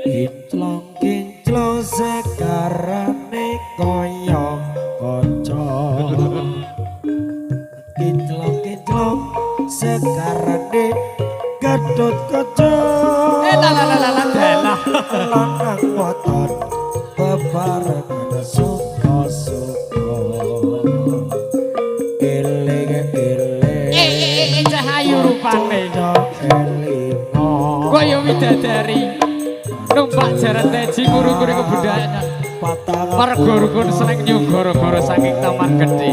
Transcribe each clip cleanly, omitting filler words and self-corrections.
Kinclong-kinclong sekarane kaya kaca. Kinclong-kinclong sekarane Gatot Kaca. Dalah. Lanang wadon bebarengan suka-suka. Eling-eling Cahayu rupane elingo. kaya widadari numpak jaran teji nguru-nguru kebudayaan warga rukun seneng nyugara-gara saking Taman Gedhe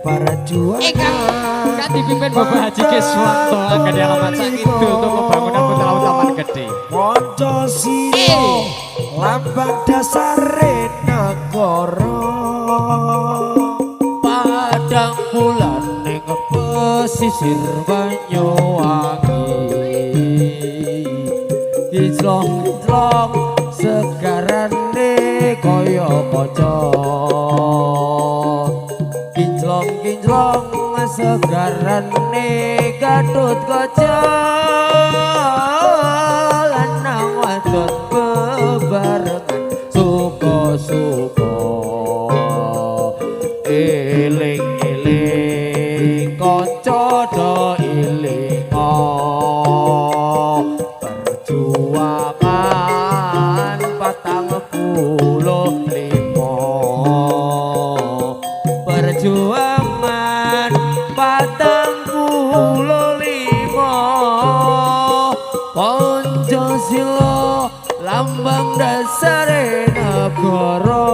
Para juang Kak dipimpin Bapak Haji Kiswanto akan alamat sakidul untuk pembangunan putra laut Taman Gedhe. Pancasila lambang dasare negara. Padang bulan ning pesisir Banyuwangi Kinclong-kinclong segarane kaya kaca Kinclong-kinclong segarane Gatot Kaca lanang wadon bebarengan suka-suka eling-eling kanca do elinga perjuangan 45 perjuangan 45 Pancasila lambang dasare negara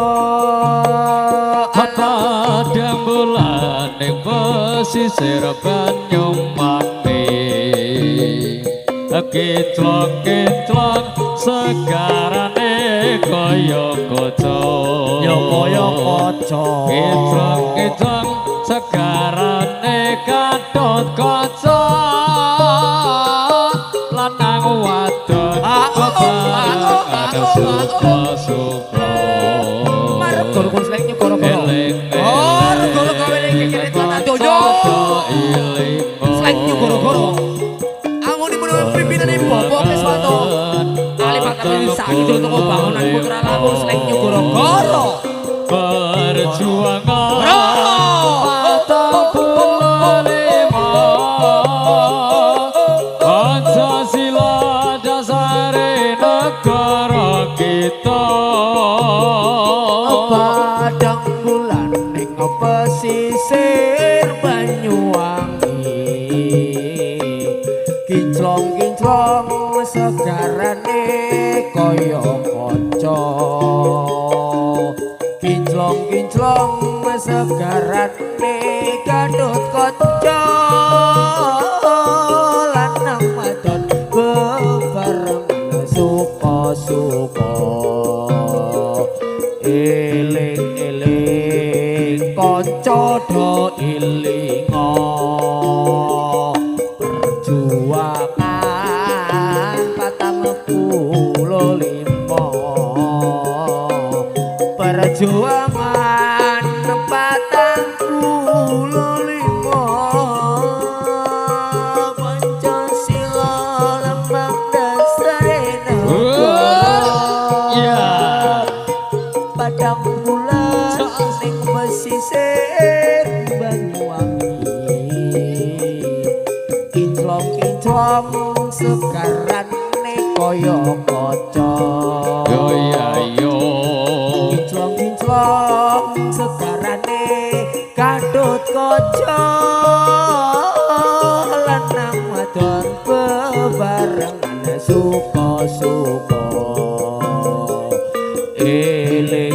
Padang bulan ning pesisir Banyuwangi Kinclong-kinclong segarane kaya kaca ya kaya kaca Kinclong-kinclong segarane Gatot Kaca lanang wadon bebarengan suka-suka marep golkon sleng nyugara-gara oh golkon gawe iki kene tanah donya sleng nyugara-gara angone menawa pimpinane Bapak Kiswanto Kalimantan sakidul untuk pembangunan putra laut sleng nyugara-gara perjuangan Pancasila dasare negara kita Padang bulan ning pesisir Banyuwangi Kinclong-kinclong segarane kaya kaca Kinclong-kinclong segarane Gatot Kaca lanang wadon bebarengan suka-suka eling-eling kanca do elinga perjuangan 45 perjuangan 45 Pancasila lambang dasare negara Padang bulan ning pesisir Banyuwangi Kinclong-kinclong segarane kaya kaca Kinclong-kinclong segarane Gatot Kaca lanang wadon bebarengan suka-suka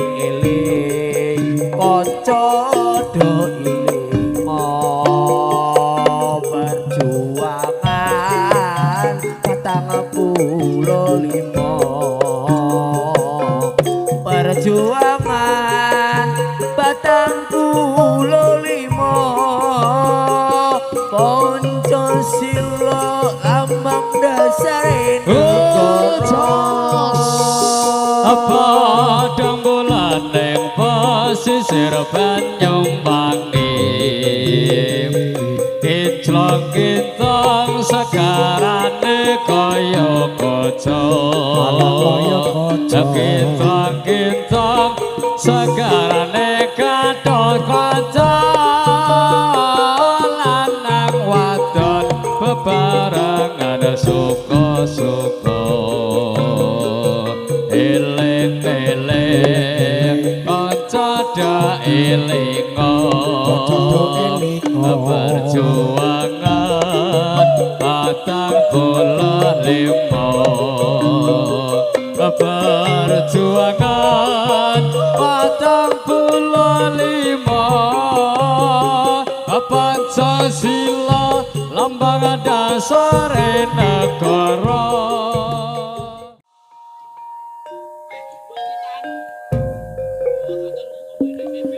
eling-eling kanca do elinga perjuangan 45 perjuangan 45 Pancasila lambang dasare negara Padang bulan ning pesisir Banyuwangi Kinclong Kinclong-kinclong sekarane kaya kaca. Kinclong-kinclong sekarane Gatot Kaca. Lanang wadon bebarengan suka-suka. Eling-eling kanca dak elingo. Perjuangan 45. Perjuangan 45. Pancasila lambang dasare negara.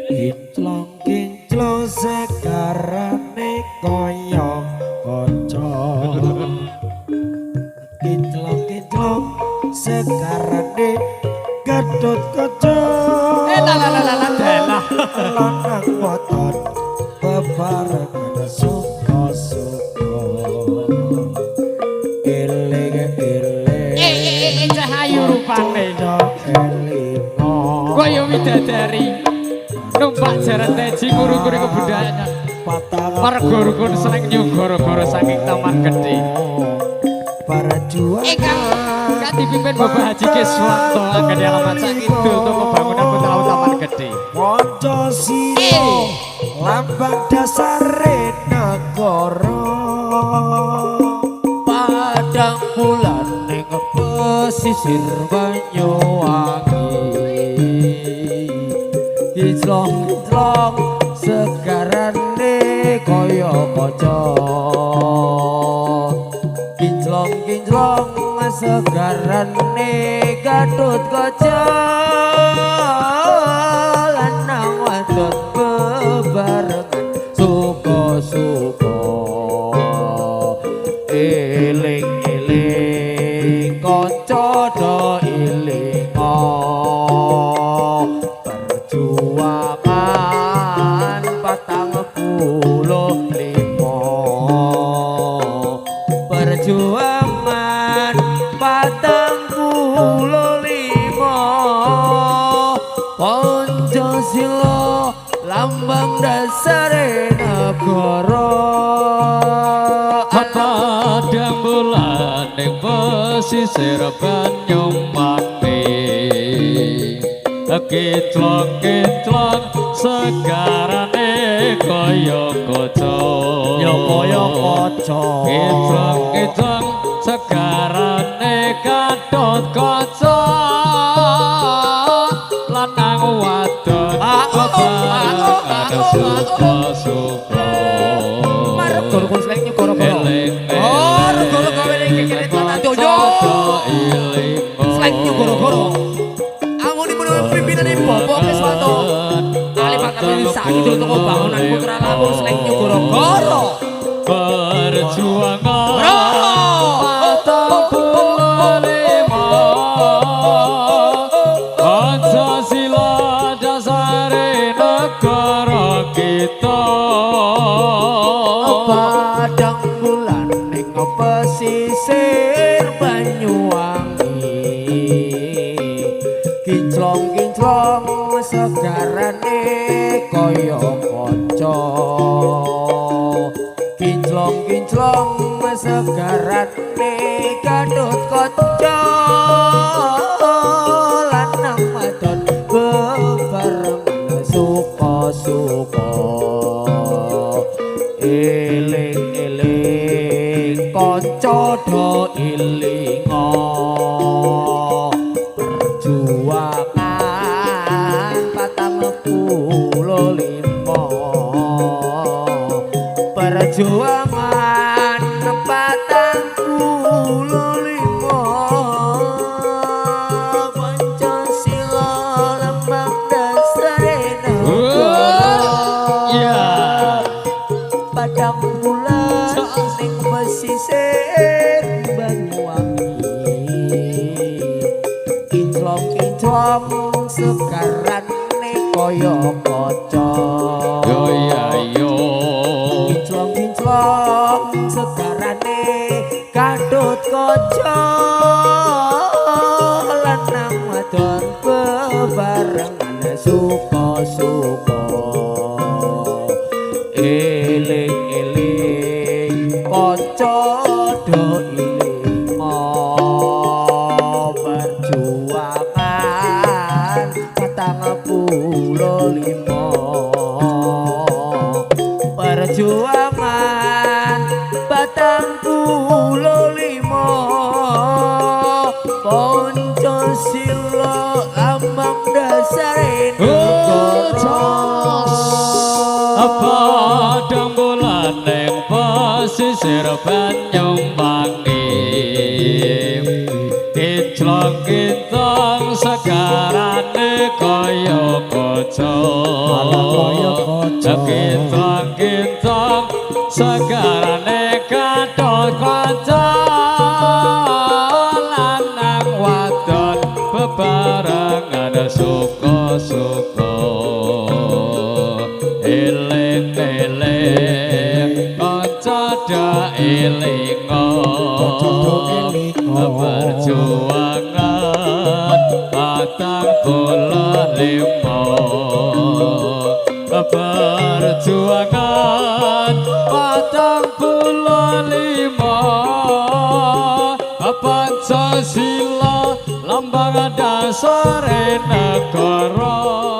Kinclong-kinclong sekarane kaya kaca. Kinclong-kinclong sekarane Gatot Kaca. Dalah. Lanang wadon bebarengan suka-suka. Eling-eling Cahayu rupane elingo. kaya widadari numpak jaran teji nguru-nguru kebudayaan. Warga rukun seneng nyugara-gara saking Taman Gedhe. Perjuangan Ingkang dipimpin Bapak Haji Kiswanto Anggeni alamat Sakidul untuk pembangunan Putra Taman Gedhe. Pancasila lambang dasare negara. Padang bulan ning pesisir Banyuwangi. Kinclong-kinclong segarane kaya kaca. Kinclong-kinclong segarane Gatot Kaca. Lanang wadon bebarengan suka-suka. Eling-eling kanca do elingo. Perjuangan 45. Perjuangan 45. Pancasila lambang dasare negara. Padang bulan ning pesisir Banyuwangi. Kinclong-kinclong segarane kaya kaca. Kinclong-kinclong segarane Gatot Kaca. Lanang wadon bebarengan suka-suka. Goro-goro sleng nyugara-gara. Goro-goro gawe ning kekere tanah donya. Sleng nyugara-gara. Angonipun pimpinane Bapak Kiswanto. Alipatan Sakidul untuk pembangunan Putra Lampung sleng nyugara-gara. Perjuangan 45. Pancasila dasare negara kita. Padang bulan ning pesisir Banyuwangi. Kinclong-kinclong segarane kaya kaca. Kinclong-kinclong segarane Gatot Kaca. Lanang wadon bebarengan suka-suka. Eling-eling kanca do elingo. Perjuangan 45. Perjuangan 45. Pancasila lambang dasare negara. Padang bulan ning pesisir Banyuwangi. Kinclong-kinclong segarane kaya kaca. Yo ya yo. Kinclong-kinclong sekarane kadut kaca lanang wadon bebarengan suka-suka eling-eling kaca do ilinga perjuangan 45 perjuangan 45 Pancasila lambang dasare negara padang bulan ning pesisir Banyuwangi kinclong kintong segarane kaya kaca kintong kintong segarane katon kaca lanang wadon bebarengan suka-suka eling-eling kanca da elinga perjuangan 45 perjuangan 45 Pancasila lambang dasare negara